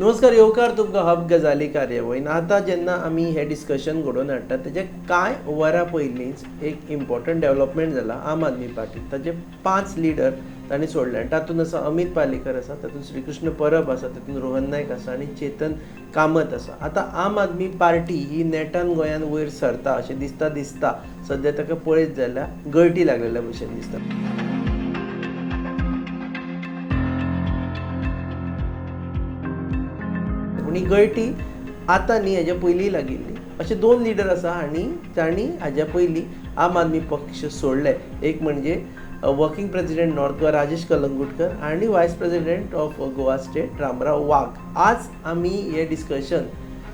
नमस्कार, येवकार तुमकां हब गजाली कार्यावळीन. आतां जेन्ना आमी हें डिस्कशन घडोवन हाडटात तेजे कांय वरां पयलींच एक इम्पॉर्टंट डेव्हलपमेंट जाला आम आदमी पार्टीन. ताचे 5 लिडर तांणी सोडले आनी तातूंत आसा अमित पालेकर आसा, तातूंत श्रीकृष्ण परब आसा, तातूंत रोहन नायक आसा आनी चेतन कामत आसा. आतां आम आदमी पार्टी ही नेटान गोंयान वयर सरता अशें दिसता. सद्या ताका पळयत जाल्यार गळटी लागलेल्या भशेन दिसता. पूण ही गळटी आतां न्ही, हेज्या पयलीं लागिल्ली. अशे 2 लिडर आसा आनी तांणी हाज्या पयलीं आम आदमी पक्ष सोडले. एक म्हणजे working president north Goa Rajesh Kalangutkar आनी vice president of Goa state Ramrao Wagh. आज आमी हे डिस्कशन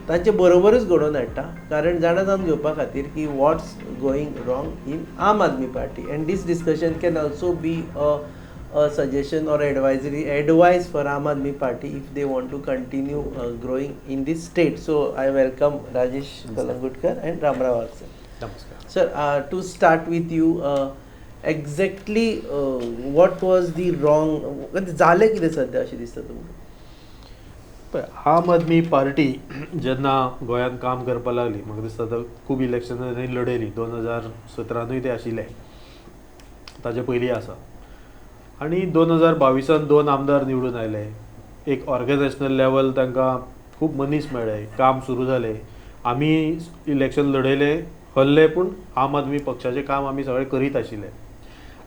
तांचे बरोबरच घडोवन हाडटा, कारण जाणा जावन घेवपा खातीर की what's going wrong in Aam Aadmi party. And this discussion can also be a suggestion or advice for Aam Aadmi Party if they want to continue growing in this state. So I welcome Rajesh Kalangutkar and Ramrao sir. Namaskar. Sir, to start with you, exactly what was the wrong, जालें कितें सद्या अशें दिसता तुमकां? आम Aadmi party जेन्ना गोंयांत काम करपाक लागली, म्हाका दिसता खूब इलेक्शनांनी लडयली. 2017 ते आशिल्ले, ताचे पयलीं आसा. आनी 2022 2 आमदार निवडून आयले. एक ऑर्गनायजेशनल लेवल तांकां खूब मनीस मेळ्ळे, काम सुरू जालें. आमी इलेक्शन लडयले, हरले, पूण आम आदमी पक्षाचें काम आमी सगळें करीत आशिल्ले.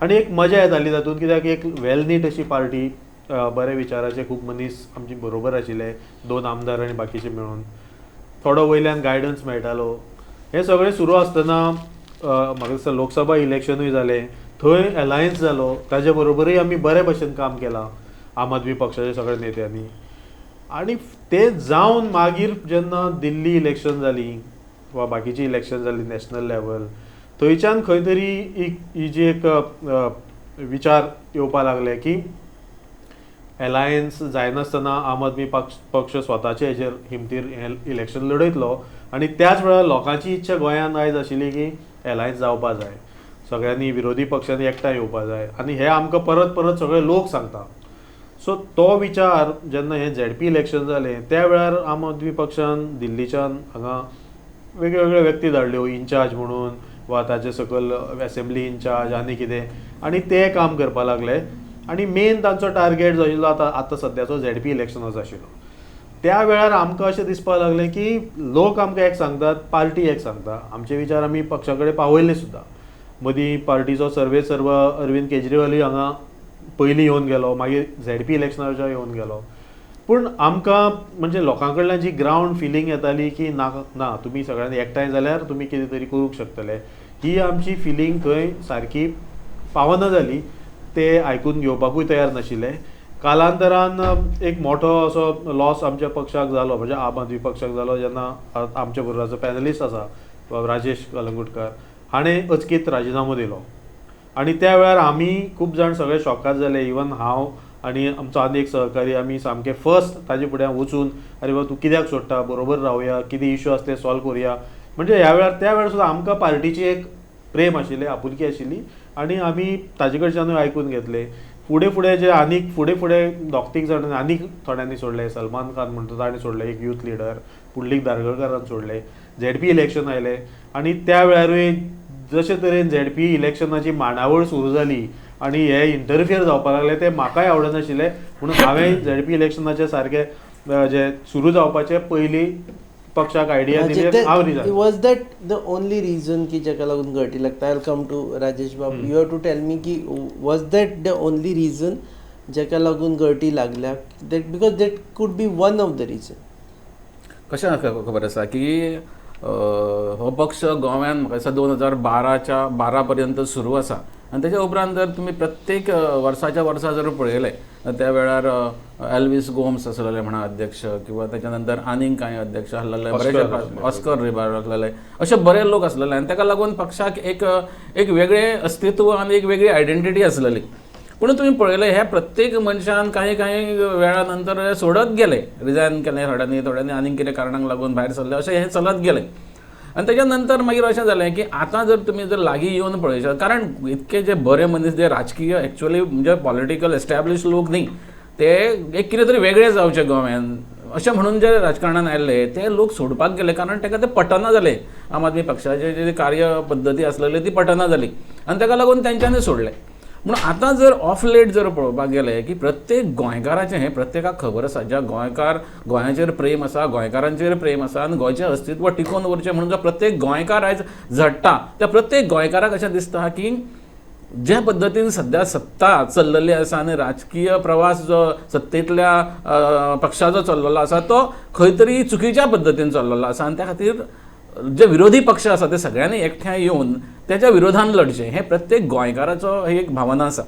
आनी एक मजा येताली तातूंत, कित्याक एक वेल नीट अशी पार्टी, बरे विचाराचे खूब मनीस आमचे बरोबर आशिल्ले, 2 आमदार आनी बाकीचे मेळून. थोडो वयल्यान गायडन्स मेळटालो. हें सगळें सुरू आसतना म्हाका दिसता लोकसभा इलेक्शनूय जालें, थंय अलायन्स जालो. ताजे बरोबरूय आमी बरे भशेन काम केलां आम आदमी पक्षाच्या सगळ्या नेत्यांनी. आनी ते जावन मागीर जेन्ना दिल्ली इलेक्शन जाली वा बाकीची इलेक्शन जाली नॅशनल लेवल, थंयच्यान खंय तरी ही जी एक विचार येवपाक लागले की अलायन्स जायनासतना आम आदमी पक्ष स्वताचे हेजेर हिमतीर इलेक्शन लडयतलो. आनी त्याच वेळार लोकांची इच्छा गोंयांत आयज आशिल्ली की अलायन्स जावपा जाय, सगळ्यांनी विरोधी पक्षांनी एकठांय येवपा जाय, आनी हे आमकां परत परत सगळे लोक सांगता. सो तो विचार जेन्ना हे झेडपी इलेक्शन जालें त्या वेळार आम आदमी पक्षान दिल्लीच्यान हांगा वेगळे वेगळे व्यक्ती धाडल्यो, इन्चार्ज म्हणून वा ताचे सकयल असेंब्ली इन्चार्ज आनी कितें, आनी ते काम करपाक लागले. आनी मेन तांचो टार्गेट जो आशिल्लो आतां सद्याचो झेडपी इलेक्शनाचो आशिल्लो. त्या वेळार आमकां अशें दिसपाक लागलें की लोक आमकां एक सांगतात, पार्टी एक सांगता. आमचे विचार आमी पक्षा कडेन पावयले सुद्दां. मदीं पार्टीचो सर्वे सर्व अरविंद केजरीवालूय हांगा पयलीं येवन गेलो, मागीर झेडपी इलेक्शनाच्या येवन गेलो. पूण आमकां म्हणजे लोकां कडल्यान जी ग्रावंड फिलींग येताली की ना तुमी सगळ्यांनी एकठांय जाल्यार तुमी कितें तरी करूंक शकतले, ही आमची फिलींग थंय सारकी पावना जाली. ते आयकून घेवपाकूय तयार नाशिल्ले. कालांतरान एक मोठो असो लॉस आमच्या पक्षाक जालो, म्हणजे आम आदमी पक्षाक जालो, जेन्ना आमच्या बरोबराचो पॅनलिस्ट आसा राजेश कलंगुटकर हाणें अचकीत राजिनामो दिलो. आनी त्या वेळार आमी खूब जाण सगळे शॉकाद जाले. इवन हांव आनी आमचो आनी एक सहकारी, आमी सामके फर्स्ट ताजे फुड्यान वचून अरे बाबा तूं कित्याक सोडटा, बरोबर रावया, कितें इश्यू आसले सॉल्व करुया. म्हणजे ह्या वेळार त्या वेळार सुद्दां आमकां पार्टीची एक प्रेम आशिल्लें, आपुलकी आशिल्ली, आनी आमी ताजे कडच्यानूय आयकून घेतले. फुडें जे आनीक फुडें दोग-तीग जाण आनीक थोड्यांनी सोडले. सलमान खान म्हणटा ताणें सोडले, एक यूथ लिडर. पुंडलीक धारगळकारान सोडले. झेडपी इलेक्शन आयलें आनी त्या वेळारूय जशे तरेन झेडपी इलेक्शनाची मांडावळ सुरू जाली आनी हे इंटरफियर जावपाक लागले, ते म्हाकाय आवडनाशिल्लें. म्हणून हांवें झेडपी इलेक्शनाचे सारके जे सुरू जावपाचे पयलीं पक्षाक आयडिया दिली, हांव resign. Was that the only reason की जेका लागून गळटी लागता? I will come to Rajesh Babu. You have to tell me की was that the only reason जेका लागून गळटी लागल्या? That because that could be one of the reason. कशें खबर आसा की हो पक्ष गोव्यान म्हाका दिसता 2012 पर्यंत सुरू आसा. आनी तेच्या उपरांत जर तुमी प्रत्येक वर्सा जर पळयलें त्या वेळार एल्विस गोम्स आसलेले म्हणा अध्यक्ष, किंवा त्याच्या नंतर आनीक कांय अध्यक्ष आसलेले, बरेचशे ऑस्कर रिबार आसलेले, अशे बरे लोक आसलेले. आनी ताका लागून पक्षाक एक वेगळें अस्तित्व आनी एक वेगळी आयडेंटिटी आसलेली. पूण तुमी पळयलें हे प्रत्येक मनशान काही वेळा नंतर सोडत गेले, रिजायन केलें थोड्यांनी आनीक कितें कारणांक लागून भायर सरले, अशें हें चलत गेलें. आनी तेच्या नंतर मागीर अशें जालें की आतां जर तुमी जर लागीं येवन पळयशात, कारण इतके जे बरे मनीस जे राजकीय एक्चुअली म्हणजे पॉलिटिकल एस्टॅब्लिश लोक न्ही, ते एक कितें तरी वेगळे जावचे गोव्यान. अशें म्हणून जे राजकारणान आयले ते लोक सोडपाक गेले कारण ताका ते पटना जाले आम आदमी पक्षाचे जे कार्य पद्दती आसलेली ती पटना जाली आनी ताका लागून तेंच्यांनी सोडले. म्हणून आतां जर ऑफ लेट जर पळोवपाक गेले की प्रत्येक गोंयकाराचें हें प्रत्येकाक खबर आसा ज्या गोंयाचेर प्रेम आसा गोंयकारांचेर प्रेम आसा आनी गोंयचें अस्तित्व टिकोवन उरचें म्हणून जो प्रत्येक गोंयकार आयज झडटा त्या प्रत्येक गोंयकाराक अशें दिसता की ज्या पद्दतीन सध्या सत्ता चल्लेली आसा आनी राजकीय प्रवास जो सत्तेंतल्या पक्षाचो चल्लेलो आसा तो खंय तरी चुकीच्या पद्दतीन चल्लेलो आसा आनी त्या खातीर जे विरोधी पक्ष आसा ते सगळ्यांनी एकठांय येवन त्याच्या विरोधान लढचें हे प्रत्येक गोंयकाराचो ही एक भावना आसा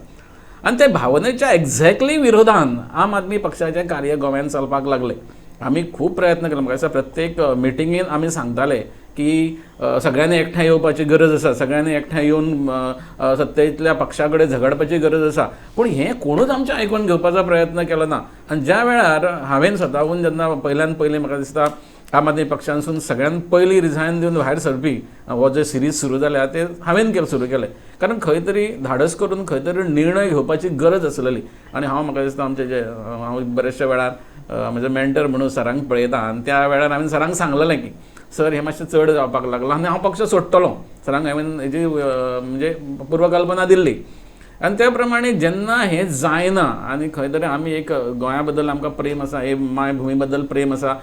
आनी त्या भावनेच्या एक्झॅक्टली विरोधान आम आदमी पक्षाचें कार्य गोंयांत चलपाक लागलें. आमी खूब प्रयत्न केले म्हाका दिसता प्रत्येक मिटिंगेन आमी सांगताले की सगळ्यांनी एकठांय येवपाची गरज आसा सगळ्यांनी एकठांय येवन सत्तेंतल्या पक्षा कडेन झगडपाची गरज आसा पूण हें कोणूच आमचें आयकून घेवपाचो प्रयत्न केलो ना. आनी ज्या वेळार हांवें स्वताहून जेन्ना पयल्यान पयलीं म्हाका दिसता आम आदमी पक्षानसून सगळ्यान पयलीं रिझायन दिवन भायर सरपी हो जे सिरीज सुरू जाल्या ते हांवें सुरू केलें कारण खंय तरी धाडस करून खंय तरी निर्णय घेवपाची गरज आसलेली. आनी हांव म्हाका दिसता आमचे जे हांव बरेचशे वेळार म्हजे मेंटर म्हणून सरांक पळयता आनी त्या वेळार हांवें सरांक सांगलेलें की सर हें मातशें चड जावपाक लागलां आनी हांव पक्ष सोडटलों. सरांक हांवें हेजी म्हणजे पूर्वकल्पना दिल्ली आनी त्या प्रमाणे जेन्ना हें जायना आनी खंय तरी आमी एक गोंया बद्दल आमकां प्रेम आसा हे मायभुमी बद्दल प्रेम आसा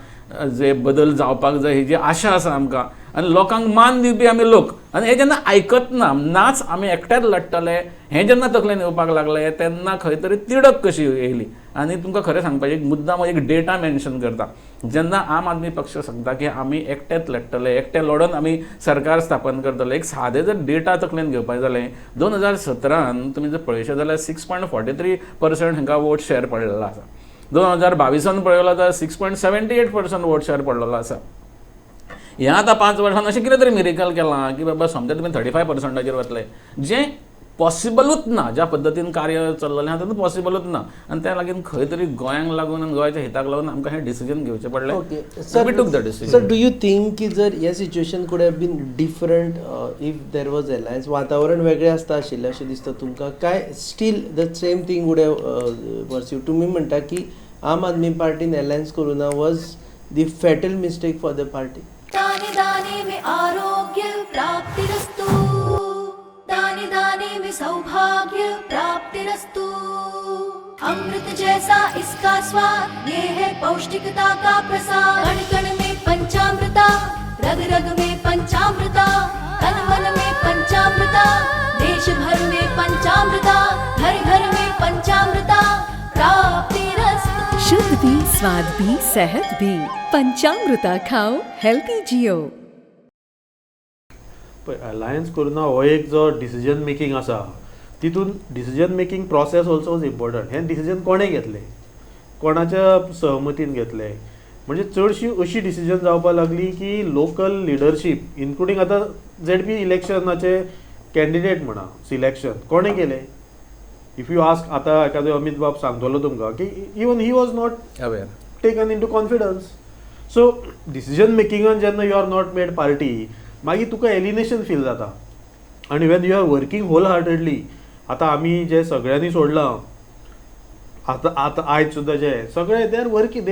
जे बदल जावपाक जाय हेजी आशा आसा आमकां आनी लोकांक मान दिवपी आमी लोक आनी हे जेन्ना आयकत ना नाच आमी एकट्याच लडटले हें जेन्ना तकलेन येवपाक लागलें तेन्ना खंय तरी तिडक कशी येयली. आनी तुमकां खरें सांगपाचें एक मुद्दाम एक डेटा मेन्शन करता जेन्ना आम आदमी पक्ष सांगता की आमी एकटेच लडटले एकटे लडोन आमी सरकार स्थापन करतले एक सादें जर डेटा तकलेन घेवपाक जालें 2017 तुमी जर पळयशे जाल्यार 6.43% हांकां वोट शेअर पडलेलो आसा. 2022 पळयलो जाल्यार 6.78% वोट शेअर पडलेलो आसा. हें आतां 5 वर्सांत अशें कितें तरी मिरेकल केलां की बाबा समजा तुमी 35%चेर वतले जें पॉसिबलूच ना ज्या पद्दतीन कार्य चल्लेलें आसा तें पॉसिबलूच ना आनी त्या लागून खंय तरी गोंयांक लागून आनी गोंयच्या हिताक लागून आमकां हें डिसिजन घेवचें पडलें. We took the decision. Sir do you think की जर हे situation could have been different if there was alliance वातावरण वेगळें आसता आशिल्लें अशें दिसता तुमकां काय still the same thing would have pursue. तुमी म्हणटा की आम आदमी पार्टीन एलायन्स करूं ना was the fatal mistake for the party. दाने दाने में आरोग्य प्राप्तिरस्तु दाने दाने में सौभाग्य प्राप्तिरस्तु अमृत जैसा इसका स्वाद ये है पौष्टिकता का प्रसाद कण कण में पंचामृता रग रग में पंचामृता तन मन में पंचामृता देश भर में पंचामृता घर घर में पंचामृता प्राप्तिरस्तु. शुद्ध भी स्वाद भी सेहत भी पंचामृता खाओ हेल्थी जियो. अलायन्स करून हो एक जो डिसिजन मेकिंग आसा तितून decision making process also is important. हें डिसिजन कोणें घेतलें कोणाच्या सहमतीन घेतलें म्हणजे चडशी अशी डिसिजन जावपाक लागली की लोकल लिडरशीप इन्क्लुडींग आतां ZP इलेक्शनाचे कॅन्डिडेट म्हणा सिलेक्शन कोणें केलें. इफ यू आस्क आतां एखादो अमित बाब सांगतलो तुमकां की even he was not aware taken into confidence. So decision मेकिंगान जेन्ना you are not made party मागीर तुका एलिनेशन फील जाता आनी when you are working wholeheartedly आतां आमी जे सगळ्यांनी सोडलां आतां आयज सुद्दां जे सगळे दे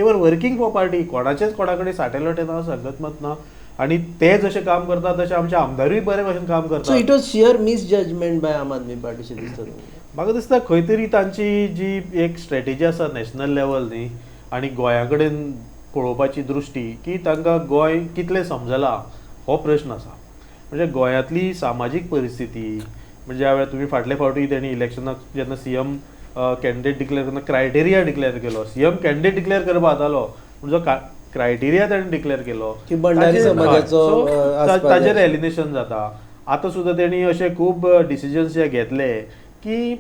वर वर्किंग फॉर पार्टी कोणाचेच कोणा कडेन सॅटेलायट ना संगत मत ना आनी ते जशें काम करता तशें आमचे आमदारूय बरे भशेन काम सो करता. It was sheer misjudgement by Aam Aadmi party अशें दिसता तुमकां. म्हाका दिसता खंय तरी तांची जी एक स्ट्रॅटेजी आसा नॅशनल लेवल न्ही आनी गोंया कडेन पळोवपाची दृश्टी की तांकां गोंय कितलें समजलां हो प्रश्न आसा. म्हणजे गोंयांतली सामाजीक परिस्थिती म्हणजे ज्या वेळार तुमी फाटले फावटी तेणी इलेक्शनाक जेन्ना CM कॅन्डिडेट डिक्लेअर करतना क्रायटेरिया डिक्लेअर केलो CM कॅन्डिडेट डिक्लेअर करपा जातालो पूण जो क्रायटेरिया ताणें डिक्लेअर केलो की भंडारी समाजाचो ताचेर एलिनेशन जाता. आतां सुद्दां तेणी अशे खूब डिसिजन्स जे घेतले की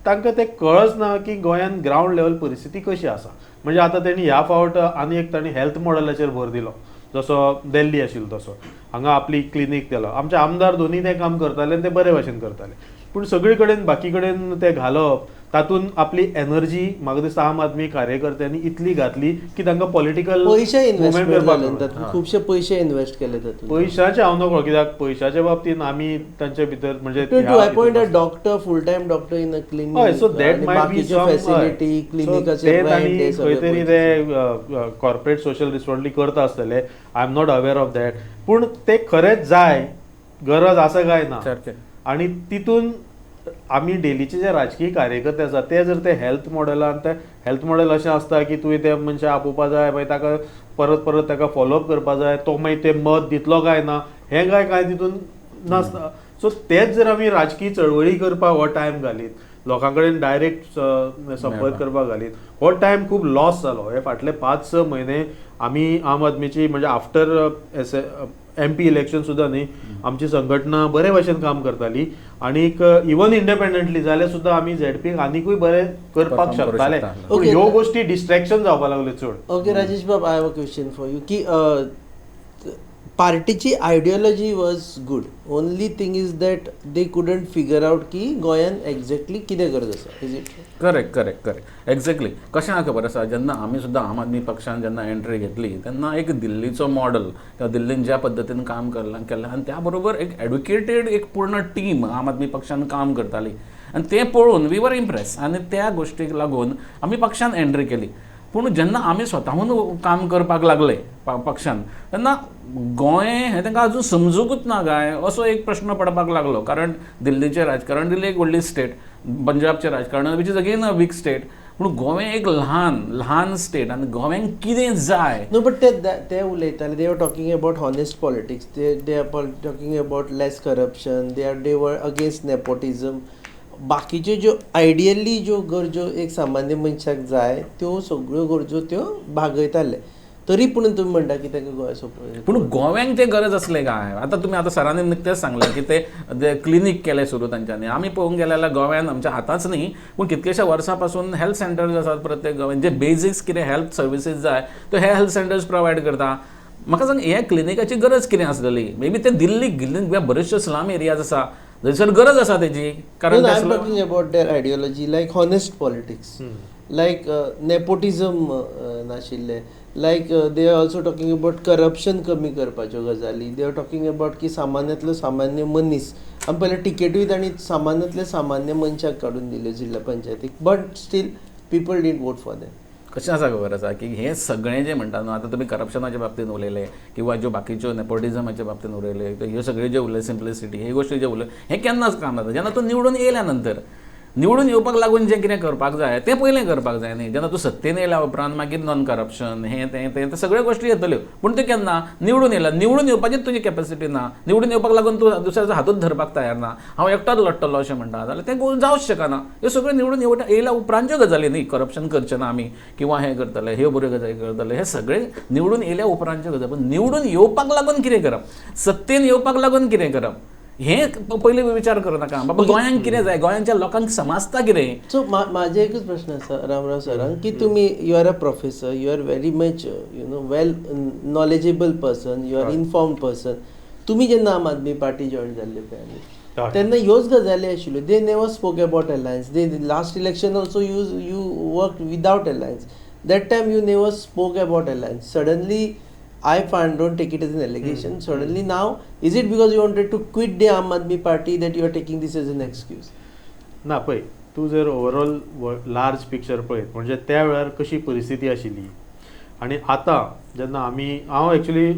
तांकां तें कळच ना की गोंयांत ग्रावंड लेवल परिस्थिती कशी आसा. म्हणजे आतां तेणी ह्या फावट आनी एक ताणें हेल्थ मॉडेलाचेर भर दिलो जसो दिल्ली आशिल्लो तसो हांगा आपली क्लिनीक केलो. आमचे आमदार दोनी तें काम करताले आनी ते बरे भशेन करताले पूण सगळे कडेन बाकी कडेन ते घालप तातूंत आपली एनर्जी म्हाका दिसता आम आदमी कार्यकर्त्यांनी इतली घातली की तांकां पॉलिटिकल पयशे इन्व्हेस्टमेंट करपाक जाले मेळ्ळें. तातूंत खुबशे पयशे इन्व्हेस्ट केले तातूंत पयशाचे हांव नकळो कित्याक पयशाच्या बाबतींत आमी तांचे भितर म्हणजे to appoint a doctor full time doctor in a हय clinic so that might be बाकीचे फॅसिलिटी क्लिनिकाचे खंय तरी ते कॉर्पोरेट सोशल रिस्पॉन्सिबिलिटी करता आसतले. I am not aware of that, पूण ते खरेंच जाय, गरज आसा काय ना. सारकें. आणि तितून आमी डेलीचे जे राजकीय कार्यकर्ते आसा ते जर ते हेल्थ मॉडेलान ते हेल्थ मॉडेल अशें आसता की तुवें त्या मनशाक आपोवपा जाय, मागीर ताका परत परत ताका फॉलोअप करपा जाय, तो मागीर ते मत दितलो काय ना हें काय तितून नासता. सो तेच जर आमी राजकीय चळवळी करपाक हो टायम घालीत, लोकां कडेन डायरेक्ट संपर्क करपाक घालीत, हो टायम खूब लॉस जालो. हे फाटले 5-6 म्हयने आमी आम आदमीची म्हणजे आफ्टर MP इलेक्शन सुद्दां न्ही आमची संघटना बरे भशेन काम करताली आणि इवन इंडिपेंडंटली जाल्यार सुद्दां आमी ZP आनीकूय बरें करपाक Perform करूं शकताले. शकता. पूण Okay. ह्यो गोष्टी डिस्ट्रॅक्शन जावपाक लागले चड. ओके राजेश बाब, I have a question for you की पार्टीची ideology was good, only thing is that they couldn't figure out की गोंयान एक्झॅक्टली कितें गरज आसा. Is it correct exactly. कशें आसा खबर आसा, जेन्ना आमी सुद्दां आम आदमी पक्षान जेन्ना एंट्री घेतली तेन्ना एक दिल्लीचो मॉडल किंवा दिल्लीन ज्या पद्दतीन काम केलें आनी त्या बरोबर एक एडुकेटेड एक पूर्ण टीम आम आदमी पक्षान काम करताली आनी तें पळोवन वी वर इम्प्रेस आनी त्या गोश्टीक लागून आमी पक्षान एंट्री केली. पूण जेन्ना आमी स्वताहून काम करपाक लागले पक्षान तेन्ना गोंय हें तांकां अजून समजुकूच ना काय असो एक प्रश्न पडपाक लागलो. कारण दिल्लीचें राजकारण, दिल्ली एक व्हडली स्टेट, पंजाबचें राजकारण which is again a week state, पूण गोंय एक ल्हान स्टेट आनी गोव्यांक कितें जाय. नो बट ते उलयताले, they are talking about honest politics, they are talking about less corruption, they were against nepotism. बाकीच्यो ज्यो आयडियली ज्यो गरजो एक सामान्य मनशाक जाय त्यो सगळ्यो गरजो त्यो भागयताले. तरी पूण तुमी म्हणटा की ताका गोंय सोंपय. पूण गोव्यांक ते गरज असले काय. आतां तुमी आतां सरांनी निकतेंच सांगलें की ते क्लिनीक केले सुरू तांच्यांनी. आमी पळोवंक गेले जाल्यार गोव्यान आमच्या हातांच न्ही पूण कितकेशा वर्सां पासून हेल्थ सेंटर्स आसात प्रत्येक गोव्यान, जे बेजिक्स कितें हेल्थ सर्विसीस जाय तो हे हेल्थ सेंटर्स प्रोवायड करता. म्हाका सांग, ह्या क्लिनिकाची गरज कितें आसलेली. मे बी ते दिल्लीक बऱ्योचश्यो स्लम एरियाज आसा थंयसर गरज आसा तेजी. कारण I am talking about their ideology like honest politics, like nepotism नाशिल्ले, like they are also talking about corruption कमी करपाच्यो गजाली. दे आर टॉकिंग अबाउट की सामान्यांतलो सामान्य मनीस, आमी पयले टिकेटूय तांणी सामान्यांतले सामान्य मनशाक काडून दिल्यो जिल्ल्या पंचायतीक, but still people did vote for them. कशें आसा खबर आसा की हे सगळें जे म्हणटा न्हू, आतां तुमी करप्शनाच्या बाबतींत उलयले किंवा ज्यो बाकीच्यो नेपोटिझमाच्या बाबतींत उलयले, ह्यो सगळ्यो जे उरले, सिंप्लिसिटी, हे गोश्टी जे उरले हे केन्नाच काम जाता. जेन्ना तूं निवडून येयल्या नंतर, निवडून येवपाक लागून जें कितें करपाक जाय तें पयलें करपाक जाय न्ही. जेन्ना तूं सत्तेन येयल्या उपरांत मागीर नॉन करप्शन हें तें सगळ्यो गोश्टी येतल्यो. पूण त्यो केन्ना निवडून येयला, निवडून येवपाचीच तुजी कॅपेसिटी ना, निवडून येवपाक लागून तूं दुसऱ्याचो हातूच धरपाक तयार ना, हांव एकटोच लडटलो अशें म्हणटा जाल्यार तें जावंच शकना. ह्यो सगळ्यो निवडून येयल्या उपरांतच्यो गजाली न्ही. करप्शन करचें ना आमी किंवा हें करतले, ह्यो बऱ्यो गजाली करतले, हे सगळे निवडून येयल्या उपरांतच्यो गजाली. पूण निवडून येवपाक लागून कितें करप, सत्तेन येवपाक लागून कितें करप हें पयलीं विचार करनाका. बाबा गोंयांक कितें जाय, गोंयांच्या लोकांक समजता कितें. सो म्हाजे एकूच प्रश्न आसा रामराव सरांक की तुमी you are a professor, you are very much well knowledgeable person, you are informed person. तुमी जेन्ना आम आदमी पार्टी जॉयन जाल्ले पळय तेन्ना ह्योच गजाली आशिल्ल्यो. They never spoke about alliance. They last election also you work without alliance. That time you never spoke about alliance. Suddenly I don't take it as an allegation. Suddenly now, is it because you wanted to quit the Aam Aadmi Party that you are taking this as an excuse? ना पळय, तूं जर overall large picture पळयत म्हणजे त्या वेळार कशी परिस्थिती आशिल्ली आनी आतां जेन्ना हांव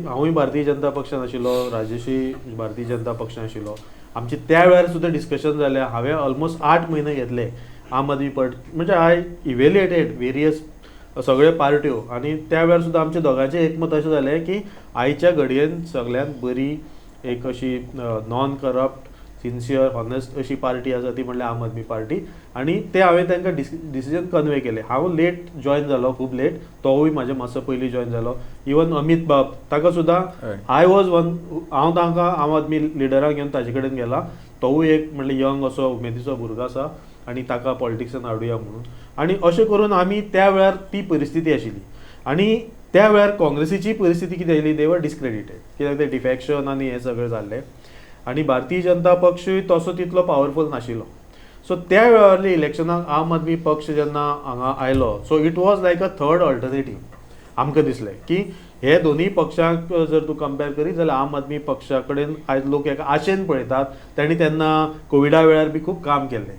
हांवूय भारतीय जनता पक्षान आशिल्लो, राजेशूय भारतीय जनता पक्षान आशिल्लो. आमचे त्या वेळार सुद्दां डिस्कशन जालें. हांवें ऑलमोस्ट 8 म्हयने घेतले आम आदमी पार्टी, म्हणजे आय इवेल्युएटेड वेरियस सगळ्यो पार्ट्यो आनी त्या वेळार सुद्दां आमच्या दोगांचें एकमत अशें जालें की आयच्या घडयेन सगळ्यांत बरी एक अशी नॉन करप्ट, सिन्सियर, हॉनेस्ट अशी पार्टी आसा ती म्हणल्यार आम आदमी पार्टी. आनी ते हांवें तांकां डिसिजन कन्वे केलें. हांव लेट जॉयन जालो, खूब लेट. तोवूय म्हाजे मातसो पयलीं जॉयन जालो. इवन अमित बाब ताका सुद्दां हांव तांकां आम आदमी लिडराक घेवन ताजे कडेन गेला. तोवूय एक म्हणल्यार यंग असो उमेदीचो भुरगो आसा आनी ताका पॉलिटिक्सान हाडुया म्हणून. आनी अशें करून आमी त्या वेळार ती परिस्थिती आशिल्ली. आनी त्या वेळार काँग्रेसीची परिस्थिती कितें आयली, दे वर डिस्क्रेडिटेड, कित्याक ते डिफॅक्शन आनी हें सगळें जाल्लें. आनी भारतीय जनता पक्षूय तसो तितलो पावरफूल नाशिल्लो. सो त्या वेळारली इलेक्शनाक आम आदमी पक्ष जेन्ना हांगा आयलो so it was like a third alternative आमकां दिसलें की हे दोन्ही पक्षांक जर तूं कंपेर करीत जाल्यार आम आदमी पक्षा कडेन आयज लोक एका आशेन पळयतात. तांणी तेन्ना कोविडा वेळार बी खूब काम केल्लें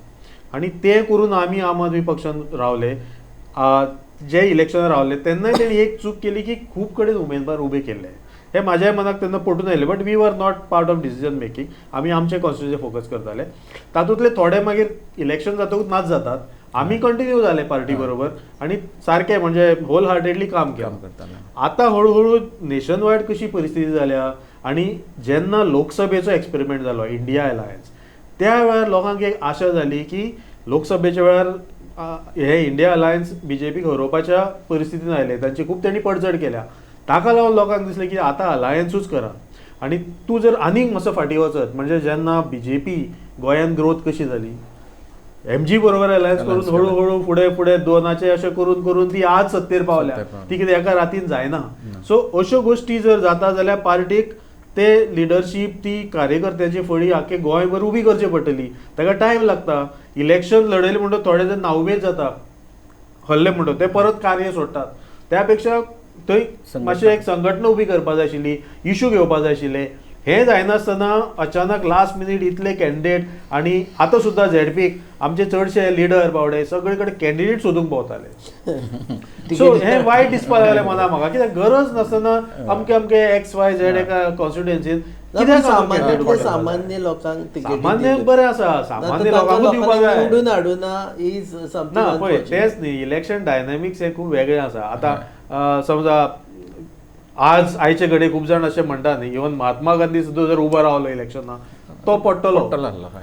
आनी तें करून आमी आम आदमी पक्षान रावले. जे इलेक्शनार रावले तेन्नाय तेणी एक चूक केली की खूब कडेन उमेदवार उबे केल्ले. हे म्हाज्याय मनाक तेन्ना पटून आयलें but we were not part of decision making. आमी आमचे कॉन्स्टिट्युएन्सी फोकस करताले. तातूंतले थोडे मागीर इलेक्शन जातकूच नाच जातात. आमी कंटिन्यू जाले पार्टी बरोबर आनी सारकें म्हणजे होल हार्टेडली काम केलें. आतां हळू नेशन वायड कशी परिस्थिती जाल्या आनी जेन्ना लोकसभेचो एक्सपेरिमेंट जालो इंडिया अलायन्स त्या वेळार लोकांक एक आशा जाली की लोकसभेच्या वेळार हे इंडिया अलायन्स बीजेपीक हरोवपाच्या परिस्थितीन आयले. तांची खूब तेणी पडझड केल्या. ताका लागून लोकांक दिसलें की आतां अलायन्सूच करा. आनी तूं जर आनीक मातसो फाटीं वचत म्हणजे जेन्ना बीजेपी गोंयांत ग्रोथ कशी जाली एमजी बरोबर अलायन्स करून हळू फुडें 2 अशें करून ती आज सत्तेर पावल्या. ती कितें एका रातीन जायना. सो अश्यो गोश्टी जर जाता जाल्यार पार्टीक ते लिडरशीप ती कार्यकर्त्यांची फळी आख्खे गोंयभर उबी करची पडटली. ताका टायम लागता. इलेक्शन लडयलें म्हणटच थोडे जण नाउमेद जाता हल्ले म्हणटच ते परत कार्य सोडटात. त्यापेक्षा थंय मातशें एक संघटना उबी करपा जाय आशिल्ली, इश्यू घेवपा जाय आशिल्ले. हे जायनासतना अचानक लास्ट मिनीट इतले कॅन्डिडेट आनी आतां सुद्दां झेडपीक आमचे चडशे लिडर बावडे सगळे कडेन कॅन्डिडेट सोदूंक भोंवताले. सो हे वायट दिसपाक लागलें मना म्हाका कित्याक गरज नासतना अमके XYZ एका कॉन्स्टिट्युएन्सीन सामान्य लोकांक सामान्य बरें आसा. सामान्य लोकांकूच दिवपाक जाय. निवडून हाडूना इज ना पळय तेच न्ही इलेक्शन डायनॅमिक्स हे खूब वेगळे आसा. आतां समजा आज आयचे घडये खूब जाण अशें म्हणटा न्ही इवन महात्मा गांधी सुद्दां जर उबो रावलो इलेक्शनाक तो पडटलो.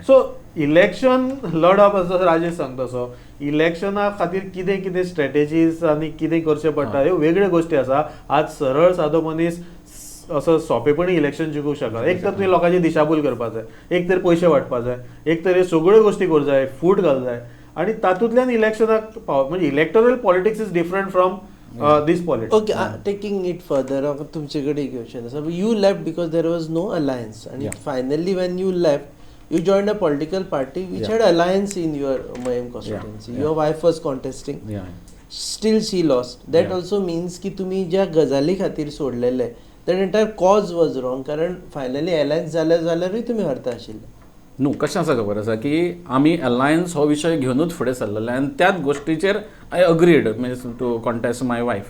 सो इलेक्शन लडप असो राजेश सांगता तसो इलेक्शना खातीर कितें कितें स्ट्रॅटेजीज आनी कितें करचें पडटा ह्यो वेगळ्यो गोश्टी आसा. आज सरळ सादो मनीस असं सोंपेपणी इलेक्शन जिखूंक शकता. एक तर तुवें लोकांची दिशाभूल करपाक जाय, एक तर पयशे वांटपाक जाय, एक तर ह्यो सगळ्यो गोश्टी करूंक जाय, फूट घालूंक जाय आनी तातूंतल्यान इलेक्शनाक म्हणजे electoral politics is different from this politics. Okay, taking it further, तुमचेकडे क्वेश्चन आसा. You left because there was no alliance, and finally when you left, you joined a political party which had alliance in your Mayam constituency. Your wife was contesting. Still she lost. That also means की तुम्ही ज्या गजाली खातीर सोडलेले that entire cause was wrong. कारण finally alliance जाल्यारूय तुम्ही हरता आशिल्ले. न्हू कशें आसा खबर आसा की आमी अलायन्स हो विशय घेवनूच फुडें सरलेले आनी त्याच गोश्टीचेर I agreed means to contest my wife.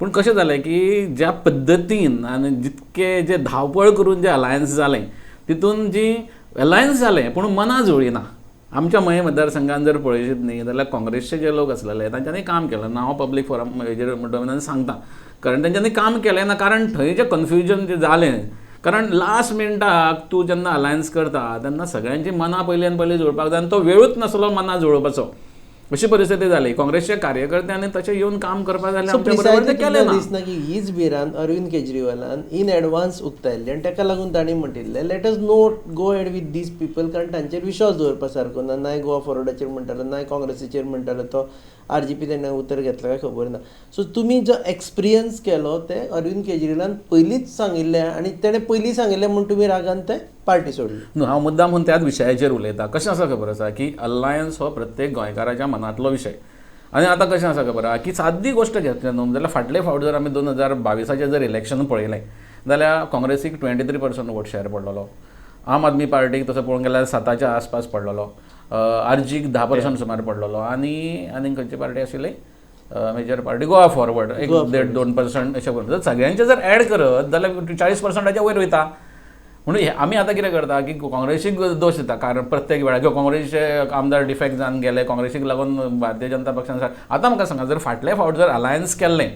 पूण कशें जालें की ज्या पद्दतीन आनी जितके जे धांवपळ करून जे अलायन्स जालें तितून जी अलायन्स जालें पूण मनां जुळिना. आमच्या मये मतदारसंघान जर पळयशीत न्ही जाल्यार काँग्रेसचे जे लोक आसलेले तांच्यांनी काम केलें ना. हांव पब्लीक फोरम हेजेर म्हणटा सांगता कारण तांच्यांनी काम केलें ना. कारण थंय जें कन्फ्युजन जें जालें कारण लास्ट मिनटाक तूं जेन्ना अलायन्स करता तेन्ना सगळ्यांची मनां पयल्यान पयलीं जुळपाक जाय आनी तो वेळूच नासलो मनां जुळोवपाचो. अशी परिस्थिती जाली. काँग्रेसच्या कार्यकर्त्यांनी तशें येवन काम करपाक जाय आमच्या बरोबर तें केलें ना. दिसना की हीच भिरांत अरविंद केजरीवालान इन एडवान्स उक्तायल्ली आनी ताका लागून तांणी म्हणिल्लें let us note go head with these people कारण तांचेर विश्वास दवरपा सारको ना. नाय गोवा फॉरवर्डाचेर म्हणटालो नाय काँग्रेसीचेर म्हणटालो तो RGP तेणें उतर घेतला काय खबर ना. सो तुमी जो एक्सपिरियन्स केलो ते अरविंद केजरीवालान पयलींच सांगिल्लें आनी तेणें पयलीं सांगिल्लें म्हूण तुमी रागान ते पार्टी सोडली. न्हू हांव मुद्दाम म्हणून त्याच विशयाचेर उलयता. कशें आसा खबर आसा की अलायन्स हो प्रत्येक गोंयकाराच्या मनांतलो विशय. आनी आतां कशें आसा खबर आहा की सादी गोश्ट घेतलें न्हू जाल्यार फाटले फावट जर आमी 2022 जर इलेक्शन पळयलें जाल्यार काँग्रेसीक 23% वोट शेअर पडलेलो. आम आदमी पार्टीक तसो पळोवंक गेल्यार 7च्या आसपास पडलेलो. RGक 10% सुमार पडलेलो आनी खंयची पार्टी आशिल्ली मेजर पार्टी गोवा फॉरवर्ड 1.5-2% अशें करून सगळ्यांचे जर ऍड करत जाल्यार 40%च्या वयर वयता. म्हणून आमी आतां कितें करता की काँग्रेसीक दोश दिता कारण प्रत्येक वेळार किंवा काँग्रेसचे आमदार डिफेक्ट जावन गेले काँग्रेसीक लागून भारतीय जनता पक्षान आतां म्हाका सांगा जर फाटले फावट जर अलायन्स केल्लें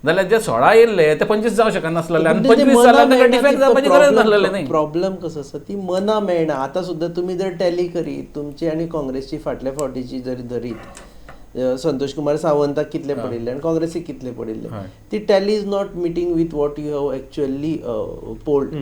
जाल्यार जे 16 येयल्ले ते 25 जावं शकनासलेले आनी 25 जाल्यार ताका डिफेक्ट जावपाची गरज नासलेली न्ही. प्रॉब्लेम कसो आसा ती मनां मेळना. आतां सुद्दां तुमी जर टॅली करीत तुमची आनी काँग्रेसची फाटल्या फावटीची जर धरीत संतोष कुमार सावंताक कितले पडिल्ले आनी काँग्रेसीक कितले पडिल्ले ती tally is not meeting with what you have actually polled.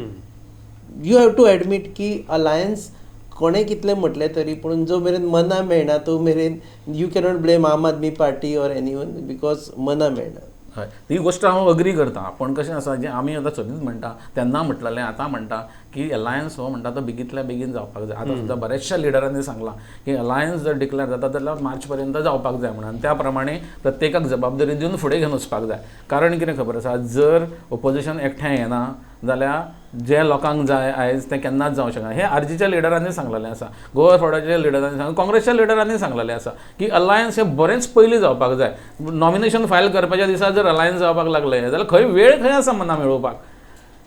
You have to admit की अलायन्स कोणें कितलें म्हटलें तरी पूण जो मेरेन मनां मेळना तो मेरेन you cannot blame Aam Aadmi party or anyone because मनां मेळना. हय ती गोष्ट हांव अग्री करता पण कशें आसा जें आमी आतां सदींच म्हणटा तेन्ना म्हटलेलें आतां म्हणटा की अलायन्स हो म्हणटा तो बेगींतल्या बेगीन जावपाक जाय आतां सुद्दां बऱ्याचशा लिडरांनी सांगलां की अलायन्स जर डिक्लेअर जाता जाल्यार मार्च पर्यंत जावपाक जाय म्हणून त्या प्रमाणे प्रत्येकाक जबाबदारी दिवन फुडें घेवन वचपाक जाय कारण कितें खबर आसा जर ओपोजिशन एकठांय येना जाल्यार जे लोकांक जाय आयज तें केन्नाच जावंक शकना हें आरजीच्या लिडरांनी सांगलेलें आसा गोवा फॉर्डाच्या लिडरांनी सांगलें काँग्रेसच्या लिडरांनी सांगलेलें आसा की अलायन्स हें बरेंच पयलीं जावपाक जाय नॉमिनेशन फायल करपाच्या दिसा जर अलायन्स जावपाक लागलें जाल्यार खंय वेळ खंय आसा मना मेळोवपाक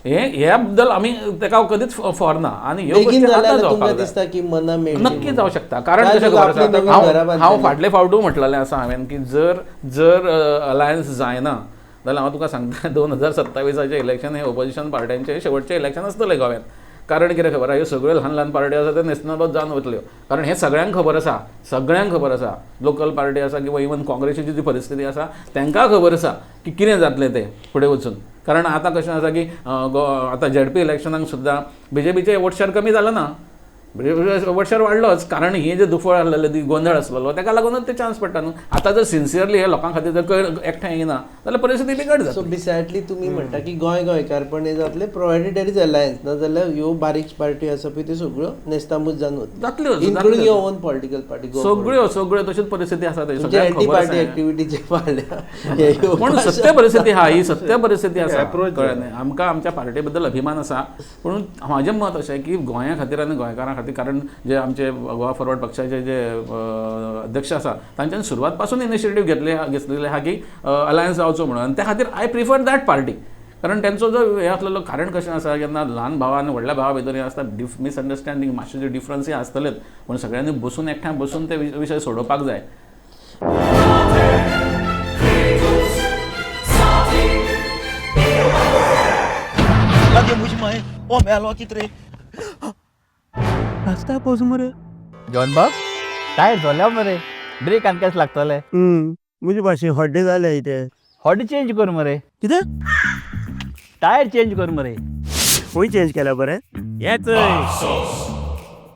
ह्या बद्दल आमी तेका कधीच फॉरना आनी ह्यो बेगीन गोश्टी आतां जाल्यार जावपाक तुमकां जाय दिसता की मना मेळटली नक्की जावं शकता कारण काय कशें लोक खबर आपली आसा नवीन घरां हांव बांदतले. फाटले फावटूय म्हटलेलें आसा हांवें की जर अलायन्स जायना जाल्यार हांव तुका सांगता 2027 इलेक्शन हे ओपोजिशन पार्ट्यांचे शेवटचें इलेक्शन आसतलें गोव्यात कारण कितें खबर आसा ह्यो सगळ्यो ल्हान ल्हान पार्टी आसा त्यो नेशनलायज जावन वतल्यो कारण हें सगळ्यांक खबर आसा लोकल पार्टी आसा किंवा इवन काँग्रेसीची जी परिस्थिती आसा तांकां खबर आसा की कितें जातलें तें फुडें वचून कारण आतां कशें आसा की आतां झेडपी इलेक्शनाक सुद्दां बीजेपीचे वोट शेअर कमी जालो ना वोट शेअर वाडलोच कारण ही जे दुफळ आसलेले गोंधळ आसलेलो ताका लागूनच ते चान्स पडटा न्हू आतां जर सिन्सियरली हे लोकां खातीर जर एकठांय येना जाल्यार परिस्थिती बिकट सो जातली बिसायडली तुमी म्हणटा की गोंयकारपण हे जातले प्रोवायडेड देर इज अलायन्स ना जाल्यार ह्यो बारीक पार्टी आसा पळय त्यो सगळ्यो नेस्तामूज जावन जातल्यो including your on political party सगळ्यो तशीच परिस्थिती आसा ते सगळ्यांक एंटी खबर पार्टी आसा एक्टिविटीचे वाडल्या पण सत्य परिस्थिती हा ही सत्य परिस्थिती आसा कळ्ळें आमकां आमच्या पार्टी बद्दल अभिमान आसा पूण म्हाजें मत अशें की गोंया खातीर आनी गोंयकारां खातीर कारण जे आमचे गोवा फॉरवर्ड पक्षाचे जे अध्यक्ष आसा तांच्यानी सुरवात पासून इनिशिएटीव घेतलेले आहा की अलायन्स जावचो म्हणून आनी त्या खातीर आय प्रिफर दॅट पार्टी कारण त्यांचो जो हे आसलेलो कारण कशें आसा जेन्ना ल्हान भावा आनी व्हडल्या भावा भितर आसता मिसअंडरस्टँडींग मातशे डिफरन्स आसतलेच पूण सगळ्यांनी बसून एकठांय बसून ते विशय सोडोवपाक जाय लगे मुझ में ओ मेलो कितरे रास्ता पोज मरे जॉन बाब टायर झाल्या मरे ब्रेक आनी केस लागतले मुझे भाशे हड्डे जाले इथे हॉडी चेंज कर मरे कितें टायर चेंज कर मरे खंय चेंज केला बरें येच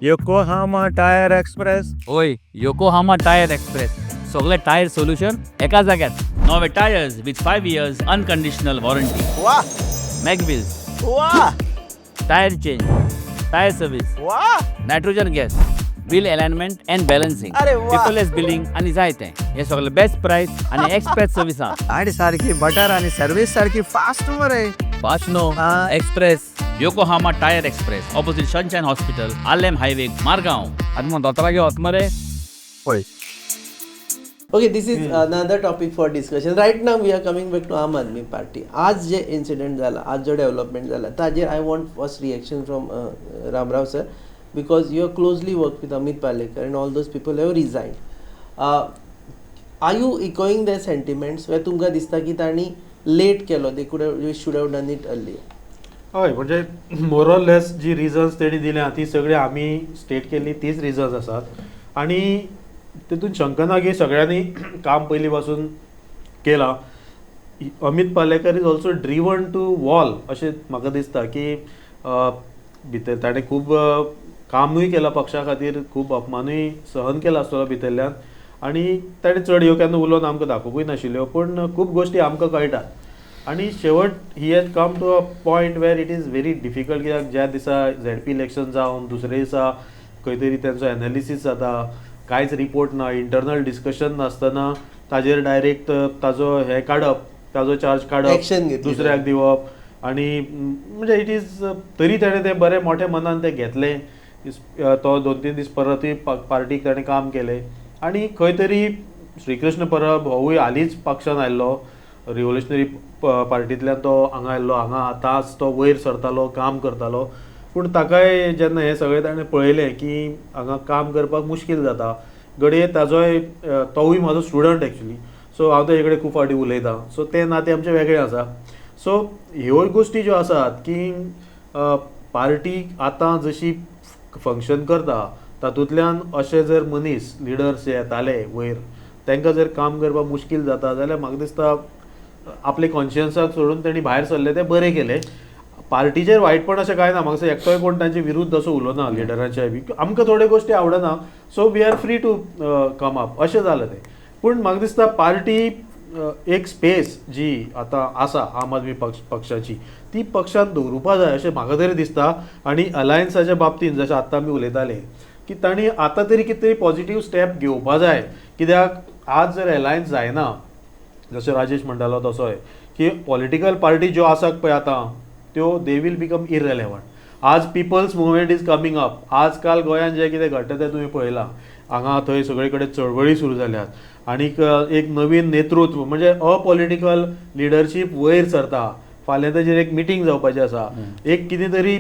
योकोहामा टायर एक्सप्रेस ओय योकोहामा टायर एक्सप्रेस सगळे टायर सोल्युशन एका जाग्यार नवे tyres with 5 years unconditional warranty वाह मॅकविल्स वाह टायर चेंज टायर सर्विस वाह nitrogen gas bill alignment end balancing अरे वा. पेपरलेस बिलिंग आणि जायते हे सगळे बेस्ट प्राइस आणि एक्सप्रेस सर्विस गाडी सारखी बटर आणि सर्विस सारखी फास्ट मरे फास्ट नो हा. Express Yokohama tyre express opposite sunshine hospital Alem highway Margao आणि मग दोतरा घेवत मरे होय okay this is another topic for discussion right now we are coming back to Aam Aadmi party आज जे इन्सिडेंट जाला आज जो डेव्हलपमेंट जाला ताजेर I want first reaction from Ramrao sir because you are closely worked with Amit Palekar and all those people have resigned. Are you echoing their sentiments where तुमकां दिसता की तांणी लेट केलो they should have done it earlier? हय म्हणजे मोरलेस जी reasons तेणी दिल्या ती सगळी आमी स्टेट केल्ली तीच रिजन्स आसात आनी तितून शंका ना की सगळ्यांनी काम पयलीं पासून केलां Amit Palekar is also driven to wall अशें म्हाका दिसता की भितर ताणें खूब कामूय केलां पक्षा खातीर खूब अपमानूय सहन केला आसतलो भितरल्यान आनी ताणें चड ह्यो केन्ना उलोवन आमकां दाखोवूय नाशिल्ल्यो पूण खूब गोश्टी आमकां कळटात आनी शेवट he has come to a point where it is very difficult कित्याक ज्या दिसा झेडपी इलेक्शन जावन दुसऱ्या दिसा खंय तरी तेंचो एनालिसीस जाता कांयच रिपोर्ट ना इंटरनल डिस्कशन नासतना ताजेर डायरेक्ट ताजो हे काडप ताजो चार्ज काडप दुसऱ्याक दिवप आनी म्हणजे इट इज तरी ताणें तें बरें मोठ्या मनान तें घेतलें तो 2-3 दीस परतूय पार्टीक ताणें काम केलें आनी खंय तरी श्रीकृष्ण परब होवूय हालींच पक्षान आयल्लो रिव्होल्युशनरी पार्टींतल्यान तो हांगा आयल्लो हांगा आतांच तो वयर सरतालो काम करतालो पूण ताकाय जेन्ना हें सगळें ताणें पळयलें की हांगा काम करपाक मुश्कील जाता घडये ताजोय तोवूय म्हाजो स्टुडंट एक्चुली सो हांव तेजे कडेन खूब फावटी उलयतां सो तें नातें आमचें वेगळें आसा सो ह्यो गोश्टी ज्यो आसात की पार्टी आतां जशी फंक्शन करता तातूंतल्यान अशे जर मनीस लिडर्स जे येताले वयर तांकां जर काम करपाक मुश्कील जाता जाल्यार म्हाका दिसता आपले कॉन्शियन्साक सोडून तेणी भायर सरले तें बरें केलें पार्टीचेर वायटपण अशें कांय ना म्हाका दिसता एकटोय कोण तांचे विरुद्ध असो उलोवना लिडरांच्या बी आमकां थोड्यो गोश्टी आवडना so we are free to come up अशें जालें तें पूण म्हाका दिसता पार्टी एक स्पेस जी आतां आसा आम आदमी पक्षाची ती पक्षान दवरुपा जाय अशें म्हाका तरी दिसता. आनी अलायन्साच्या बाबतींत जशें आतां आमी उलयताले की तांणी आतां तरी कितें तरी पॉझिटिव्ह स्टेप घेवपा जाय. कित्याक आज जर अलायन्स जायना जसो राजेश म्हणटालो तसोय की पॉलिटिकल पार्टी ज्यो आसात पळय आतां त्यो दे वील बिकम इररेलेवंट. आज people's movement is coming up. आजकाल गोंयांत जें कितें घडटा तें तुवें पळयलां. हांगा थंय सगळे कडेन चळवळी सुरू जाल्यात. आनीक एक नवीन नेतृत्व म्हणजे अपॉलिटिकल लिडरशीप वयर सरता. फाल्यां ताचेर एक मिटींग जावपाचें आसा. एक कितें तरी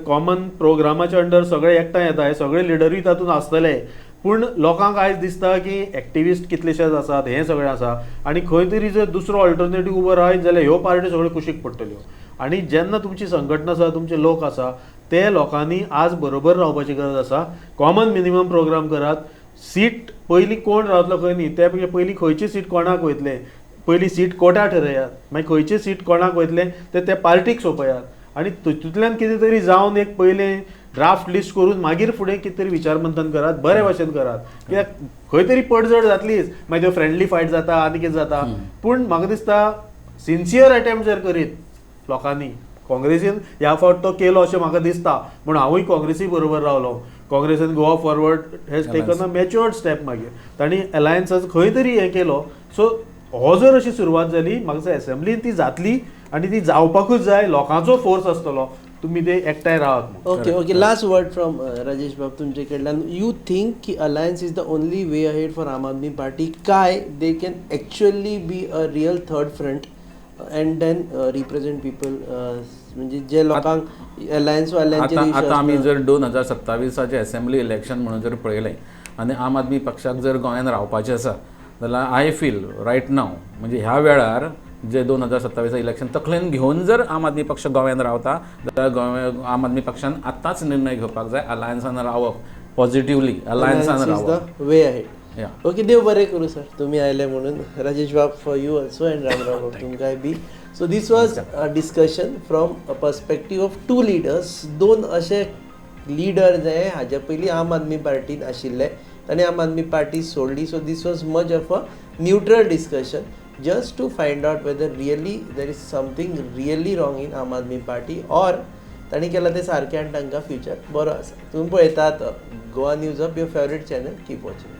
कॉमन प्रोग्रामाच्या अंडर सगळे एकठांय येता. हे सगळे लिडरूय तातूंत आसतले. पूण लोकांक आयज दिसता की एक्टिविस्ट कितलेशेच आसात, हें सगळें आसा आनी खंय तरी जर दुसरो ऑल्टरनेटीव उबो रायत जाल्यार ह्यो पार्टी सगळ्यो कुशीक पडटल्यो. आनी जेन्ना तुमची संघटना आसा, तुमचे लोक आसा, ते लोकांनी आज बरोबर रावपाची गरज आसा. कॉमन मिनिमम प्रोग्राम करात. सीट पयलीं कोण रावतलो खंय न्ही, ते पयलीं खंयची सीट कोणाक वयतले, पयलीं सीट कोटा ठरयात. मागीर खंयची सीट कोणाक वयतले ते पार्टीक सोंपयात. आनी तितूंतल्यान कितें तरी जावन एक पयलें ड्राफ्ट लिस्ट करून मागीर फुडें कितें तरी विचारमंथन करात, बरे भाशेन करात. कित्याक खंय तरी पडझड जातलीच, मागीर त्यो फ्रेंडली फायट जाता आनी कितें जाता. पूण म्हाका दिसता सिन्सियर अटेम्प्ट जर करीत लोकांनी, काँग्रेसीन ह्या फावट तो केलो अशें म्हाका दिसता. पूण हांवूय काँग्रेसी बरोबर रावलो. काँग्रेसीन Goa Forward has taken a matured step. मागीर तांणी अलायन्साचो खंय तरी हें केलो. सो हो जर अशी सुरवात जाली, म्हाका दिसता एसेंब्लीन ती जातली आनी ती जावपाकूच जाय. लोकांचो फोर्स आसतलो. तुम्ही ते एकठांय राहात. Okay last word from Rajesh Bab तुमचे कडल्यान. यू थिंक की alliance is the only way ahead for Aam Aadmi party, काय they can actually be a real third front and then represent people, म्हणजे जे लोकांक अलायन्स आता आमी जर 2027चे असेंब्ली इलेक्शन म्हणून जर पळयलें आनी आम आदमी पक्षाक जर गोंयांत रावपाचें आसा जाल्यार आय फील रायट नाव म्हणजे ह्या वेळार जे 2027 इलेक्शन तकलेन घेवन जर आम आदमी पक्ष गोंयांत रावता जाल्यार आम आदमी पक्षान आतांच निर्णय घेवपाक जाय अलायन्सान रावप. पॉझिटिव्हली अलायन्सान रावप वे अहेड. ओके, देव बरें करूं सर तुम्ही आयले म्हणून. Rajesh Bab for you also and Ramrao Bab तुमकांय बी. So this was a discussion from a perspective of two leaders. दोन असे लिडर जे हाज्या पयलीं आम आदमी पार्टीन आशिल्ले, ताणें आम आदमी पार्टी सोडली. So this was much of a neutral discussion just to find out whether really there is something really wrong in आम आदमी पार्टी or ताणी केला ते सारकें आनी तांकां फ्युचर बरो आसा. तुम्ही पळयतात Goa news up, your favourite channel. Keep watching.